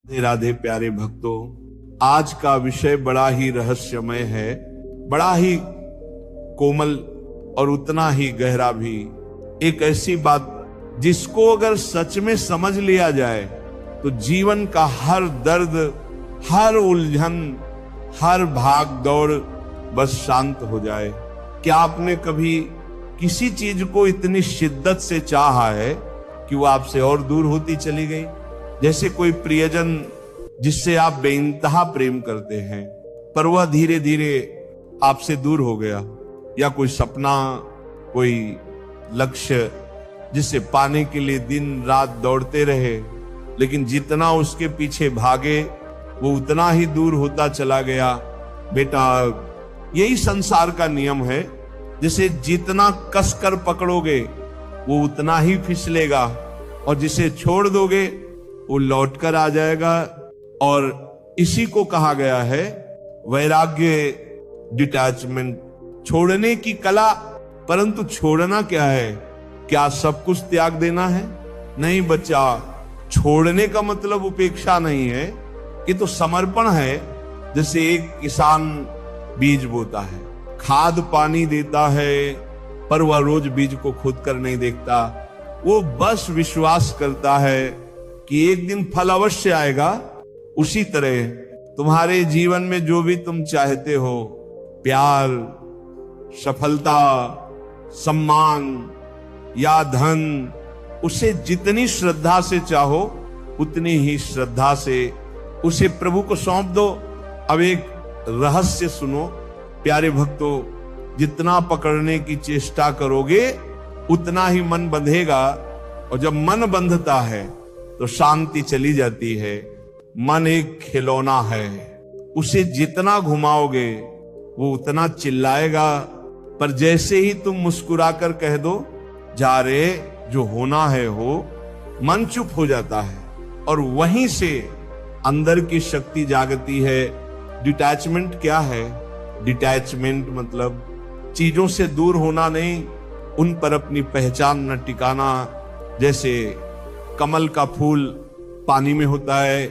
राधे राधे प्यारे भक्तों, आज का विषय बड़ा ही रहस्यमय है, बड़ा ही कोमल और उतना ही गहरा भी। एक ऐसी बात जिसको अगर सच में समझ लिया जाए तो जीवन का हर दर्द, हर उलझन, हर भाग दौड़ बस शांत हो जाए। क्या आपने कभी किसी चीज को इतनी शिद्दत से चाहा है कि वो आपसे और दूर होती चली गई? जैसे कोई प्रियजन जिससे आप बेइंतहा प्रेम करते हैं पर वह धीरे धीरे आपसे दूर हो गया, या कोई सपना, कोई लक्ष्य जिसे पाने के लिए दिन रात दौड़ते रहे, लेकिन जितना उसके पीछे भागे वो उतना ही दूर होता चला गया। बेटा, यही संसार का नियम है, जिसे जितना कसकर पकड़ोगे वो उतना ही फिसलेगा, और जिसे छोड़ दोगे वो लौट कर आ जाएगा। और इसी को कहा गया है वैराग्य, डिटैचमेंट, छोड़ने की कला। परंतु छोड़ना क्या है? क्या सब कुछ त्याग देना है? नहीं बच्चा, छोड़ने का मतलब उपेक्षा नहीं है, ये तो समर्पण है। जैसे एक किसान बीज बोता है, खाद पानी देता है, पर वह रोज बीज को खोद कर नहीं देखता। वो बस विश्वास करता है कि एक दिन फल अवश्य आएगा। उसी तरह तुम्हारे जीवन में जो भी तुम चाहते हो, प्यार, सफलता, सम्मान या धन, उसे जितनी श्रद्धा से चाहो उतनी ही श्रद्धा से उसे प्रभु को सौंप दो। अब एक रहस्य सुनो प्यारे भक्तों, जितना पकड़ने की चेष्टा करोगे उतना ही मन बंधेगा, और जब मन बंधता है तो शांति चली जाती है। मन एक खिलौना है, उसे जितना घुमाओगे वो उतना चिल्लाएगा, पर जैसे ही तुम मुस्कुराकर कह दो जा रे, जो होना है हो, मन चुप हो जाता है, और वहीं से अंदर की शक्ति जागती है। डिटैचमेंट क्या है? डिटैचमेंट मतलब चीजों से दूर होना नहीं, उन पर अपनी पहचान न टिकाना। जैसे कमल का फूल पानी में होता है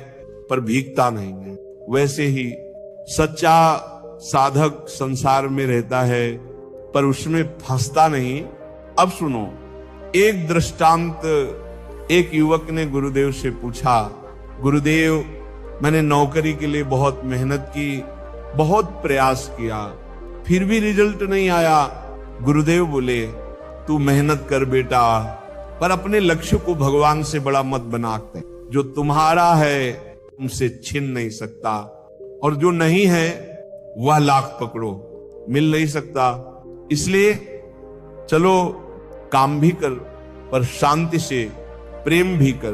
पर भीगता नहीं है, वैसे ही सच्चा साधक संसार में रहता है पर उसमें फंसता नहीं। अब सुनो, एक दृष्टांत। एक युवक ने गुरुदेव से पूछा, गुरुदेव, मैंने नौकरी के लिए बहुत मेहनत की, बहुत प्रयास किया, फिर भी रिजल्ट नहीं आया। गुरुदेव बोले, तू मेहनत कर बेटा, पर अपने लक्ष्य को भगवान से बड़ा मत बनाते। जो तुम्हारा है तुमसे छीन नहीं सकता, और जो नहीं है वह लाख पकड़ो, मिल नहीं सकता। इसलिए चलो काम भी कर, पर शांति से, प्रेम भी कर,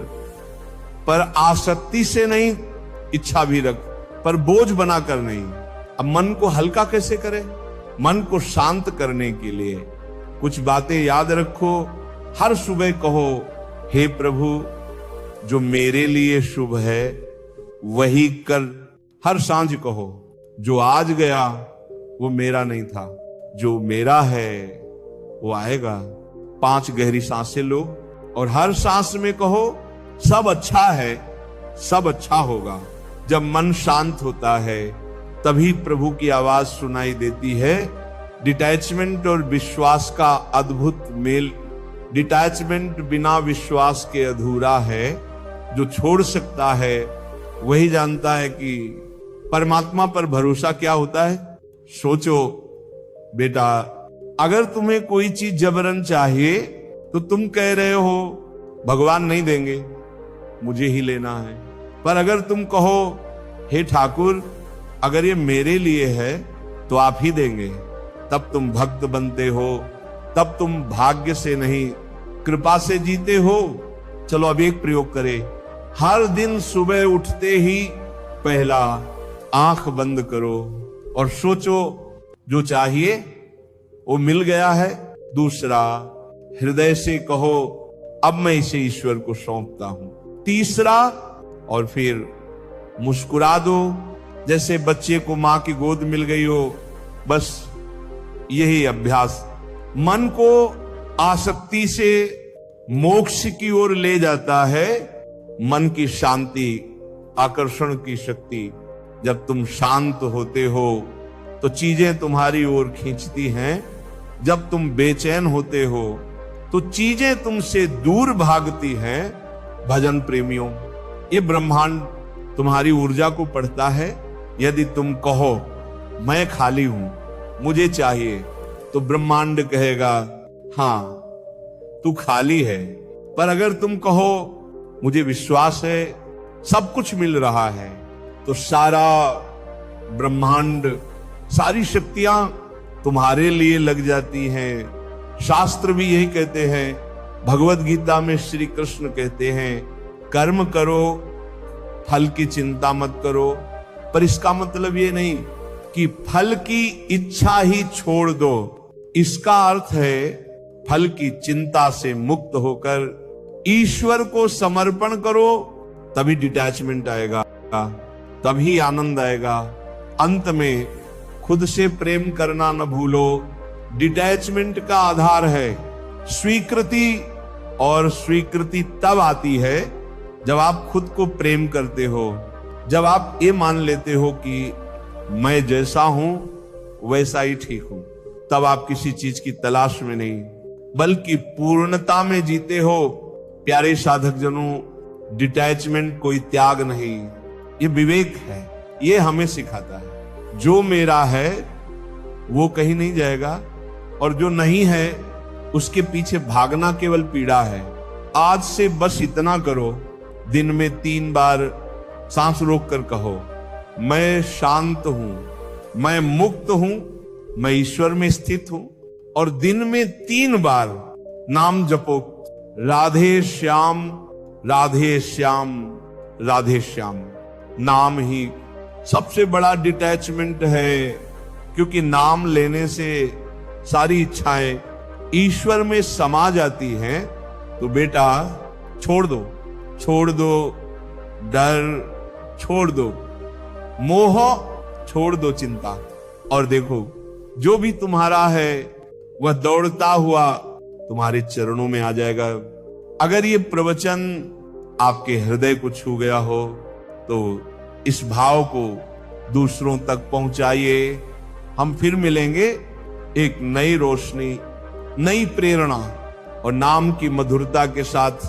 पर आसक्ति से नहीं। इच्छा भी रख, पर बोझ बनाकर नहीं। अब मन को हल्का कैसे करें? मन को शांत करने के लिए कुछ बातें याद रखो। हर सुबह कहो, हे प्रभु, जो मेरे लिए शुभ है वही कर। हर सांझ कहो, जो आज गया वो मेरा नहीं था, जो मेरा है वो आएगा। 5 गहरी सांसें लो और हर सांस में कहो, सब अच्छा है, सब अच्छा होगा। जब मन शांत होता है तभी प्रभु की आवाज सुनाई देती है। डिटैचमेंट और विश्वास का अद्भुत मेल। डिटैचमेंट बिना विश्वास के अधूरा है। जो छोड़ सकता है वही जानता है कि परमात्मा पर भरोसा क्या होता है। सोचो बेटा, अगर तुम्हें कोई चीज जबरन चाहिए तो तुम कह रहे हो भगवान नहीं देंगे, मुझे ही लेना है। पर अगर तुम कहो, हे ठाकुर, अगर ये मेरे लिए है तो आप ही देंगे, तब तुम भक्त बनते हो, तब तुम भाग्य से नहीं कृपा से जीते हो। चलो अब एक प्रयोग करें। हर दिन सुबह उठते ही पहला आंख बंद करो और सोचो, जो चाहिए वो मिल गया है। दूसरा, हृदय से कहो, अब मैं इसे ईश्वर को सौंपता हूं। तीसरा, और फिर मुस्कुरा दो, जैसे बच्चे को मां की गोद मिल गई हो। बस यही अभ्यास मन को आसक्ति से मोक्ष की ओर ले जाता है। मन की शांति आकर्षण की शक्ति। जब तुम शांत होते हो तो चीजें तुम्हारी ओर खींचती हैं, जब तुम बेचैन होते हो तो चीजें तुमसे दूर भागती हैं। भजन प्रेमियों, ये ब्रह्मांड तुम्हारी ऊर्जा को पढ़ता है। यदि तुम कहो मैं खाली हूं, मुझे चाहिए, तो ब्रह्मांड कहेगा हां तू खाली है। पर अगर तुम कहो मुझे विश्वास है, सब कुछ मिल रहा है, तो सारा ब्रह्मांड, सारी शक्तियां तुम्हारे लिए लग जाती हैं। शास्त्र भी यही कहते हैं, भगवत गीता में श्री कृष्ण कहते हैं कर्म करो, फल की चिंता मत करो। पर इसका मतलब ये नहीं कि फल की इच्छा ही छोड़ दो। इसका अर्थ है फल की चिंता से मुक्त होकर ईश्वर को समर्पण करो, तभी डिटैचमेंट आएगा, तभी आनंद आएगा। अंत में खुद से प्रेम करना न भूलो। डिटैचमेंट का आधार है स्वीकृति, और स्वीकृति तब आती है जब आप खुद को प्रेम करते हो, जब आप ये मान लेते हो कि मैं जैसा हूं वैसा ही ठीक हूं। तब आप किसी चीज की तलाश में नहीं, बल्कि पूर्णता में जीते हो। प्यारे साधक जनों, डिटैचमेंट कोई त्याग नहीं, ये विवेक है। ये हमें सिखाता है जो मेरा है वो कहीं नहीं जाएगा, और जो नहीं है उसके पीछे भागना केवल पीड़ा है। आज से बस इतना करो, दिन में 3 बार सांस रोक कर कहो मैं शांत हूं, मैं मुक्त हूं, मैं ईश्वर में स्थित हूं। और दिन में 3 बार नाम जपो, राधे श्याम राधे श्याम राधे श्याम। नाम ही सबसे बड़ा डिटैचमेंट है, क्योंकि नाम लेने से सारी इच्छाएं ईश्वर में समा जाती हैं। तो बेटा छोड़ दो, छोड़ दो डर, छोड़ दो मोह, छोड़ दो चिंता, और देखो जो भी तुम्हारा है वह दौड़ता हुआ तुम्हारे चरणों में आ जाएगा। अगर ये प्रवचन आपके हृदय को छू गया हो तो इस भाव को दूसरों तक पहुंचाइए। हम फिर मिलेंगे एक नई रोशनी, नई प्रेरणा और नाम की मधुरता के साथ।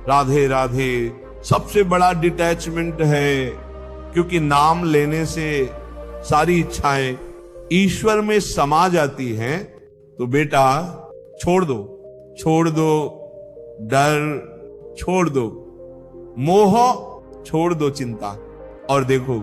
राधे राधे। सबसे बड़ा डिटैचमेंट है, क्योंकि नाम लेने से सारी इच्छाएं ईश्वर में समा जाती हैं। तो बेटा छोड़ दो, छोड़ दो डर, छोड़ दो मोह, छोड़ दो चिंता, और देखो